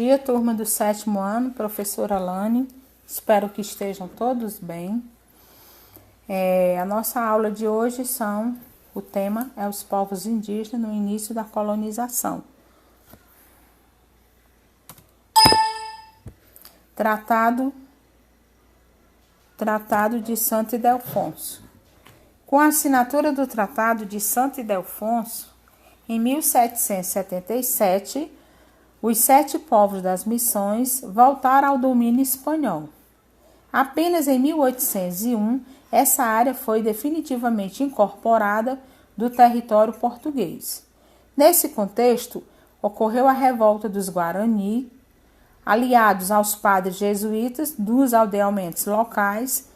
dia, turma do 7º ano, professora Alane. Espero que estejam todos bem. A nossa aula de hoje o tema é os povos indígenas no início da colonização. Tratado de Santo Ildefonso. Com a assinatura do Tratado de Santo Ildefonso, em 1777, os 7 povos das missões voltaram ao domínio espanhol. Apenas em 1801, essa área foi definitivamente incorporada do território português. Nesse contexto, ocorreu a revolta dos Guarani, aliados aos padres jesuítas dos aldeamentos locais.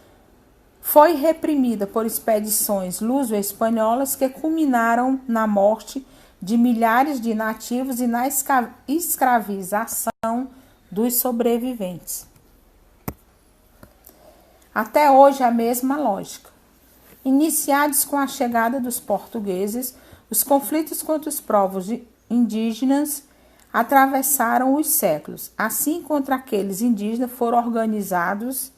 Foi reprimida por expedições luso-espanholas que culminaram na morte de milhares de nativos e na escravização dos sobreviventes. Até hoje a mesma lógica. Iniciados com a chegada dos portugueses, os conflitos contra os povos indígenas atravessaram os séculos. Assim, contra aqueles indígenas foram organizados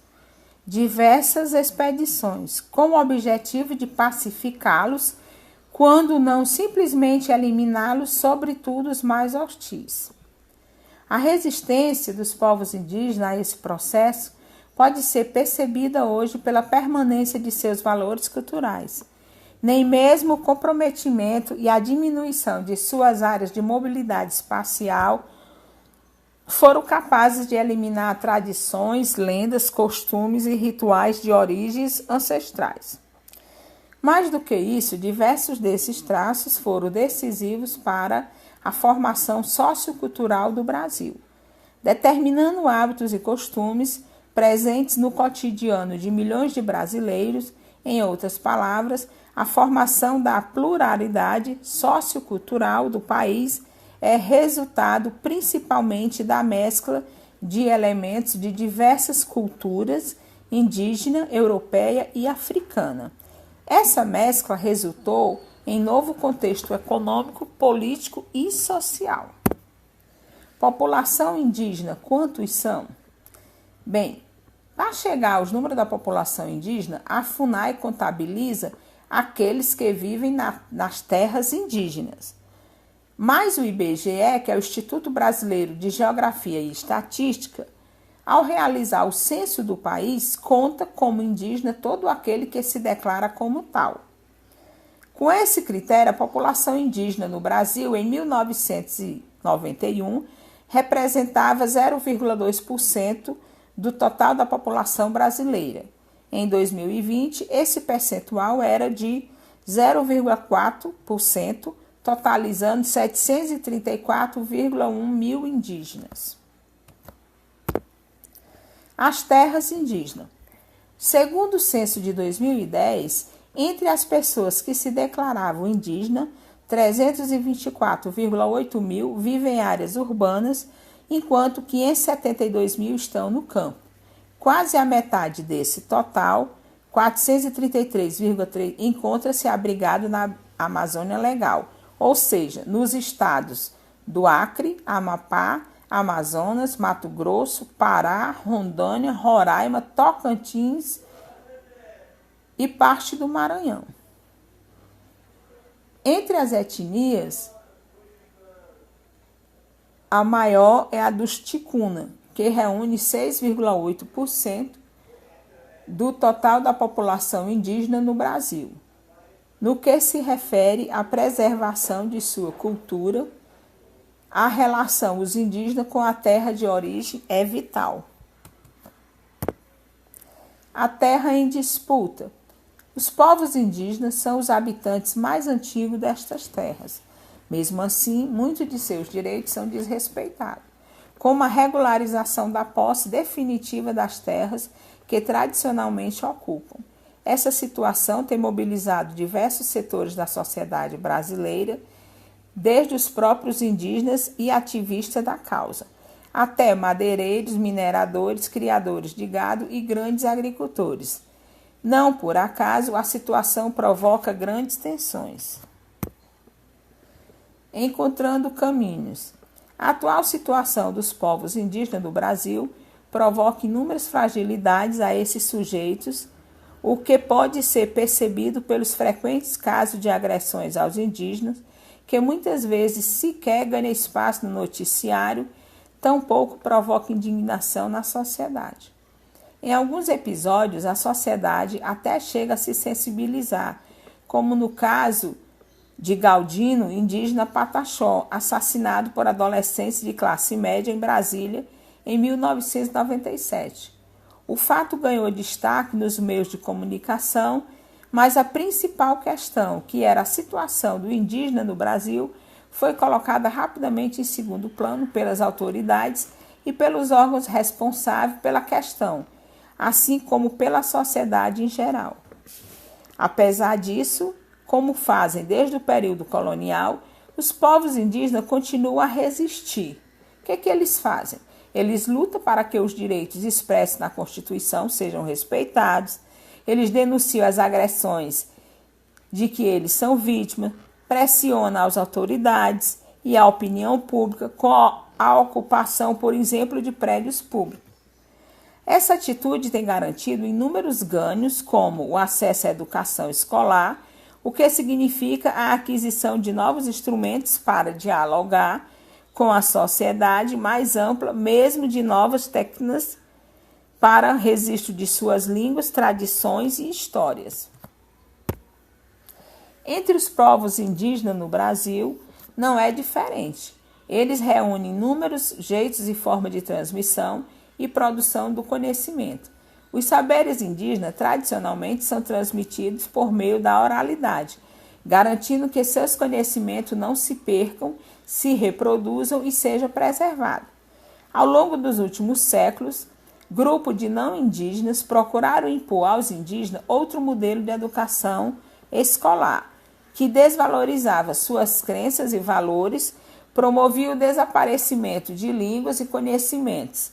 diversas expedições, com o objetivo de pacificá-los, quando não simplesmente eliminá-los, sobretudo os mais hostis. A resistência dos povos indígenas a esse processo pode ser percebida hoje pela permanência de seus valores culturais. Nem mesmo o comprometimento e a diminuição de suas áreas de mobilidade espacial foram capazes de eliminar tradições, lendas, costumes e rituais de origens ancestrais. Mais do que isso, diversos desses traços foram decisivos para a formação sociocultural do Brasil, determinando hábitos e costumes presentes no cotidiano de milhões de brasileiros. Em outras palavras, a formação da pluralidade sociocultural do país é resultado principalmente da mescla de elementos de diversas culturas, indígena, europeia e africana. Essa mescla resultou em novo contexto econômico, político e social. População indígena, quantos são? Bem, para chegar aos números da população indígena, a FUNAI contabiliza aqueles que vivem nas terras indígenas. Mas o IBGE, que é o Instituto Brasileiro de Geografia e Estatística, ao realizar o censo do país, conta como indígena todo aquele que se declara como tal. Com esse critério, a população indígena no Brasil, em 1991, representava 0,2% do total da população brasileira. Em 2020, esse percentual era de 0,4%, totalizando 734,1 mil indígenas. As terras indígenas. Segundo o censo de 2010, entre as pessoas que se declaravam indígena, 324,8 mil vivem em áreas urbanas, enquanto 572 mil estão no campo. Quase a metade desse total, 433,3, encontra-se abrigado na Amazônia Legal, ou seja, nos estados do Acre, Amapá, Amazonas, Mato Grosso, Pará, Rondônia, Roraima, Tocantins e parte do Maranhão. Entre as etnias, a maior é a dos Ticuna, que reúne 6,8% do total da população indígena no Brasil. No que se refere à preservação de sua cultura, a relação dos indígenas com a terra de origem é vital. A terra em disputa. Os povos indígenas são os habitantes mais antigos destas terras. Mesmo assim, muitos de seus direitos são desrespeitados, como a regularização da posse definitiva das terras que tradicionalmente ocupam. Essa situação tem mobilizado diversos setores da sociedade brasileira, desde os próprios indígenas e ativistas da causa, até madeireiros, mineradores, criadores de gado e grandes agricultores. Não por acaso, a situação provoca grandes tensões. Encontrando caminhos. A atual situação dos povos indígenas do Brasil provoca inúmeras fragilidades a esses sujeitos, o que pode ser percebido pelos frequentes casos de agressões aos indígenas, que muitas vezes sequer ganham espaço no noticiário, tampouco provoca indignação na sociedade. Em alguns episódios, a sociedade até chega a se sensibilizar, como no caso de Galdino, indígena Pataxó, assassinado por adolescentes de classe média em Brasília em 1997. O fato ganhou destaque nos meios de comunicação, mas a principal questão, que era a situação do indígena no Brasil, foi colocada rapidamente em segundo plano pelas autoridades e pelos órgãos responsáveis pela questão, assim como pela sociedade em geral. Apesar disso, como fazem desde o período colonial, os povos indígenas continuam a resistir. O que eles fazem? Eles lutam para que os direitos expressos na Constituição sejam respeitados, eles denunciam as agressões de que eles são vítimas, pressionam as autoridades e a opinião pública com a ocupação, por exemplo, de prédios públicos. Essa atitude tem garantido inúmeros ganhos, como o acesso à educação escolar, o que significa a aquisição de novos instrumentos para dialogar com a sociedade mais ampla, mesmo de novas técnicas para registro de suas línguas, tradições e histórias. Entre os povos indígenas no Brasil, não é diferente. Eles reúnem inúmeros jeitos e formas de transmissão e produção do conhecimento. Os saberes indígenas tradicionalmente são transmitidos por meio da oralidade, garantindo que seus conhecimentos não se percam, se reproduzam e sejam preservados. Ao longo dos últimos séculos, grupos de não indígenas procuraram impor aos indígenas outro modelo de educação escolar, que desvalorizava suas crenças e valores, promovia o desaparecimento de línguas e conhecimentos.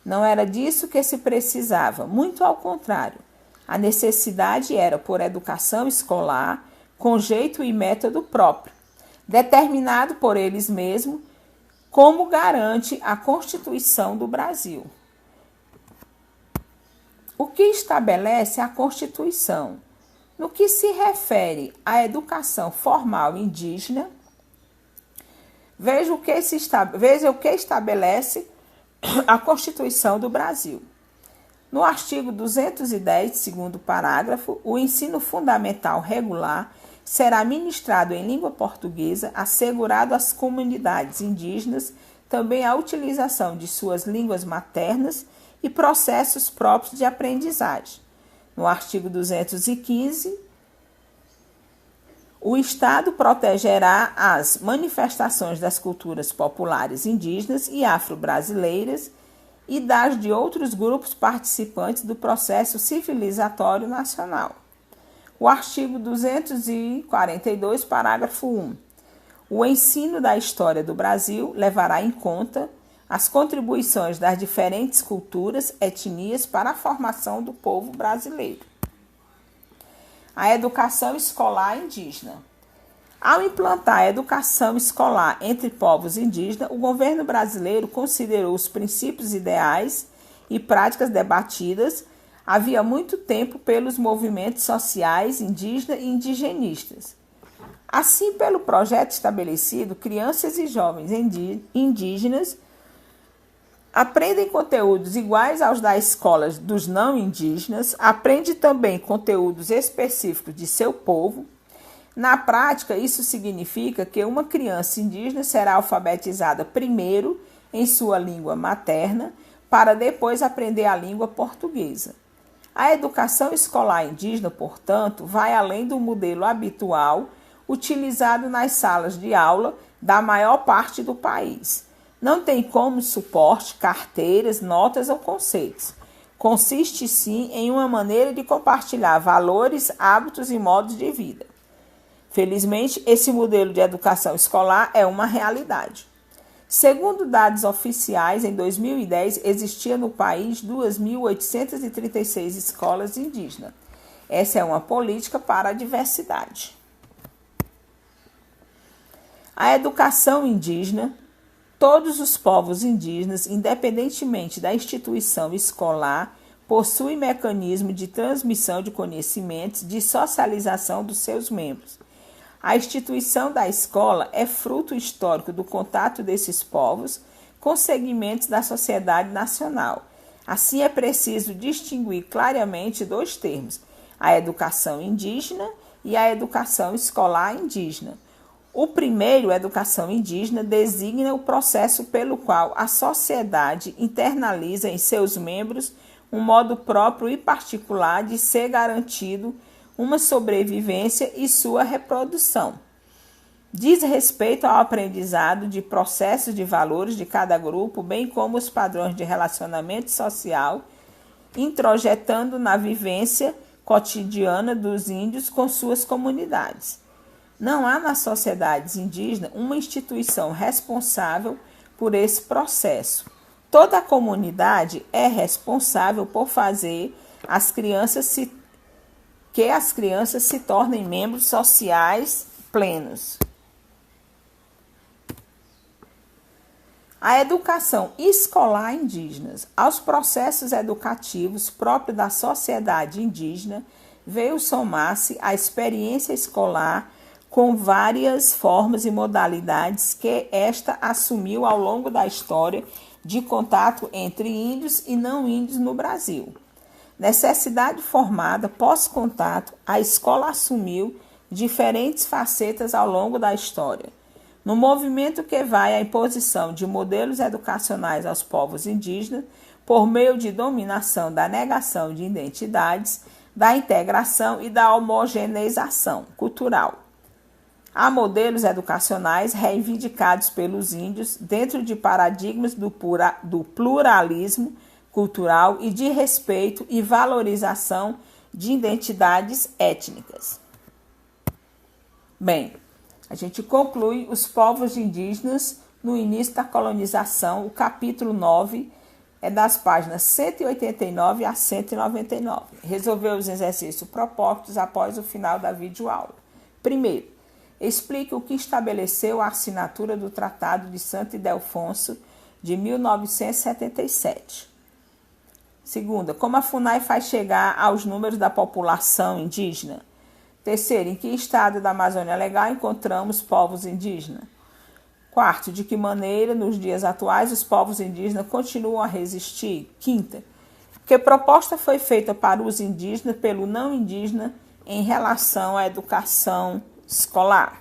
Não era disso que se precisava, muito ao contrário. A necessidade era por educação escolar, com jeito e método próprio, determinado por eles mesmos, como garante a Constituição do Brasil. O que estabelece a Constituição? No que se refere à educação formal indígena, veja o que estabelece a Constituição do Brasil. No artigo 210, segundo parágrafo, o ensino fundamental regular será ministrado em língua portuguesa, assegurado às comunidades indígenas também a utilização de suas línguas maternas e processos próprios de aprendizagem. No artigo 215, o Estado protegerá as manifestações das culturas populares indígenas e afro-brasileiras e das de outros grupos participantes do processo civilizatório nacional. O artigo 242, parágrafo 1. O ensino da história do Brasil levará em conta as contribuições das diferentes culturas, etnias para a formação do povo brasileiro. A educação escolar indígena. Ao implantar a educação escolar entre povos indígenas, o governo brasileiro considerou os princípios ideais e práticas debatidas havia muito tempo pelos movimentos sociais indígenas e indigenistas. Assim, pelo projeto estabelecido, crianças e jovens indígenas aprendem conteúdos iguais aos das escolas dos não indígenas, aprende também conteúdos específicos de seu povo. Na prática, isso significa que uma criança indígena será alfabetizada primeiro em sua língua materna, para depois aprender a língua portuguesa. A educação escolar indígena, portanto, vai além do modelo habitual utilizado nas salas de aula da maior parte do país. Não tem como suporte carteiras, notas ou conceitos. Consiste, sim, em uma maneira de compartilhar valores, hábitos e modos de vida. Felizmente, esse modelo de educação escolar é uma realidade. Segundo dados oficiais, em 2010, existia no país 2.836 escolas indígenas. Essa é uma política para a diversidade. A educação indígena Todos os povos indígenas, independentemente da instituição escolar, possuem mecanismo de transmissão de conhecimentos, de socialização dos seus membros. A instituição da escola é fruto histórico do contato desses povos com segmentos da sociedade nacional. Assim, é preciso distinguir claramente dois termos: a educação indígena e a educação escolar indígena. O primeiro, educação indígena, designa o processo pelo qual a sociedade internaliza em seus membros um modo próprio e particular de ser garantido uma sobrevivência e sua reprodução. Diz respeito ao aprendizado de processos de valores de cada grupo, bem como os padrões de relacionamento social, introjetando na vivência cotidiana dos índios com suas comunidades. Não há nas sociedades indígenas uma instituição responsável por esse processo. Toda a comunidade é responsável por fazer que as crianças se tornem membros sociais plenos. A educação escolar indígena. Aos processos educativos próprios da sociedade indígena veio somar-se a experiência escolar com várias formas e modalidades que esta assumiu ao longo da história de contato entre índios e não índios no Brasil. Necessidade formada pós-contato, a escola assumiu diferentes facetas ao longo da história. No movimento que vai à imposição de modelos educacionais aos povos indígenas, por meio de dominação da negação de identidades, da integração e da homogeneização cultural. Há modelos educacionais reivindicados pelos índios dentro de paradigmas do pluralismo cultural e de respeito e valorização de identidades étnicas. Bem, a gente conclui os povos indígenas no início da colonização. O capítulo 9 é das páginas 189 a 199. Resolveu os exercícios propostos após o final da videoaula. Primeiro, explique o que estabeleceu a assinatura do Tratado de Santo Ildefonso de 1977. Segunda, como a FUNAI faz chegar aos números da população indígena? Terceiro, em que estado da Amazônia Legal encontramos povos indígenas? Quarto, de que maneira, nos dias atuais, os povos indígenas continuam a resistir? Quinta, que proposta foi feita para os indígenas pelo não indígena em relação à educação escolar?